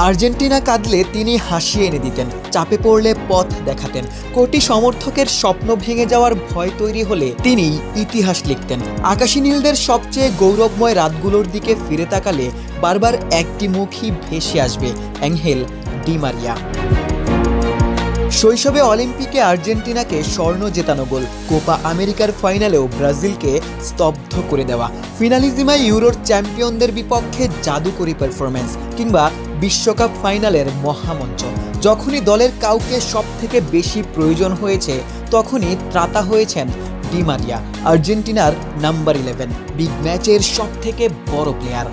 Argentina কাঁদলে তিনি হাসি এনে দিতেন, চাপে পড়লে পথ দেখাতেন। কোটি সমর্থকের স্বপ্ন ভেঙে যাওয়ার ভয় তৈরি হলে তিনি ইতিহাস লিখতেন। আকাশী নীলদের সবচেয়ে গৌরবময় রাতগুলোর দিকে ফিরে তাকালে বারবার একটি মুখই ভেসে আসবে, অ্যাঙ্গেল ডি মারিয়া। শৈশবে অলিম্পিকে আর্জেন্টিনাকে স্বর্ণ জেতানো গোল, কোপা আমেরিকার ফাইনালেও ব্রাজিলকে স্তব্ধ করে দেওয়া, ফিনালিজিমায় ইউরোর চ্যাম্পিয়নদের বিপক্ষে জাদুকরী পারফরম্যান্স, কিংবা বিশ্বকাপ ফাইনালের মহামঞ্চ। যখনই দলের কাউকে সবথেকে বেশি প্রয়োজন হয়েছে তখনই ত্রাতা হয়েছেন ডি মারিয়া, আর্জেন্টিনার নাম্বার 11, বিগ ম্যাচের সবথেকে বড় প্লেয়ার।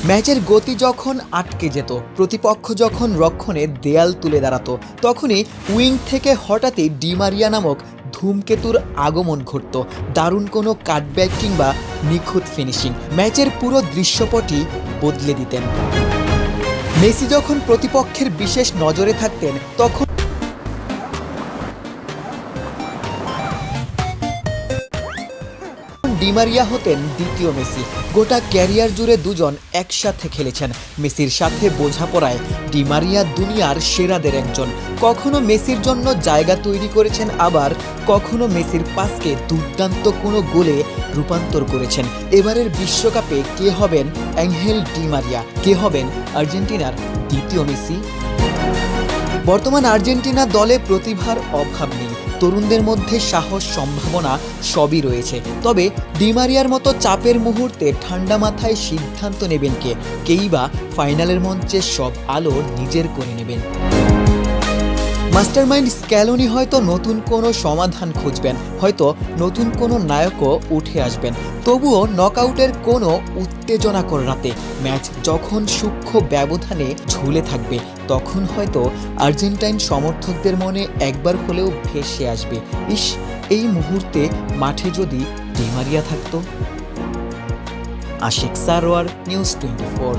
ম্যাচের গতি যখন আটকে যেত, প্রতিপক্ষ যখন রক্ষণে দেয়াল তুলে দাঁড়াতো, তখনই উইং থেকে হঠাৎই ডি মারিয়া নামক ধূমকেতুর আগমন ঘটত। দারুণ কোনো কাটব্যাক কিংবা নিখুঁত ফিনিশিং ম্যাচের পুরো দৃশ্যপটই বদলে দিতেন। মেসি যখন প্রতিপক্ষের বিশেষ নজরে থাকতেন তখন ডি মারিয়া হতেন দ্বিতীয় মেসি। গোটা ক্যারিয়ার জুড়ে দুজন একসাথে খেলেছেন। মেসির সাথে বোঝাপড়ায় ডি মারিয়া দুনিয়ার সেরাদের একজন। কখনো মেসির জন্য জায়গা তৈরি করেছেন, আবার কখনো মেসির পাসকে দুর্দান্ত কোনো গোলে রূপান্তর করেছেন। এবারের বিশ্বকাপে কে হবেন অ্যাঙ্গেল ডি মারিয়া? কে হবেন আর্জেন্টিনার দ্বিতীয় মেসি? বর্তমান আর্জেন্টিনা দলে প্রতিভার অভাব নেই, তরুণদের মধ্যে সাহস, সম্ভাবনা সবই রয়েছে। তবে ডি মারিয়ার মতো চাপের মুহূর্তে ঠান্ডা মাথায় সিদ্ধান্ত নেবেন কে? কেই বা ফাইনালের মঞ্চে সব আলো নিজের করে নেবেন? মাস্টারমাইন্ড স্ক্যালোনি হয়তো নতুন কোনো সমাধান খুঁজবেন, হয়তো নতুন কোনো নায়কও উঠে আসবেন। তবুও নকআউটের কোনো উত্তেজনাকর রাতে, ম্যাচ যখন সূক্ষ্ম ব্যবধানে ঝুলে থাকবে, তখন হয়তো আর্জেন্টাইন সমর্থকদের মনে একবার হলেও ভেসে আসবে, ইস, এই মুহূর্তে মাঠে যদি ডি মারিয়া থাকতো। আশিক সারোয়ার, নিউজ 24।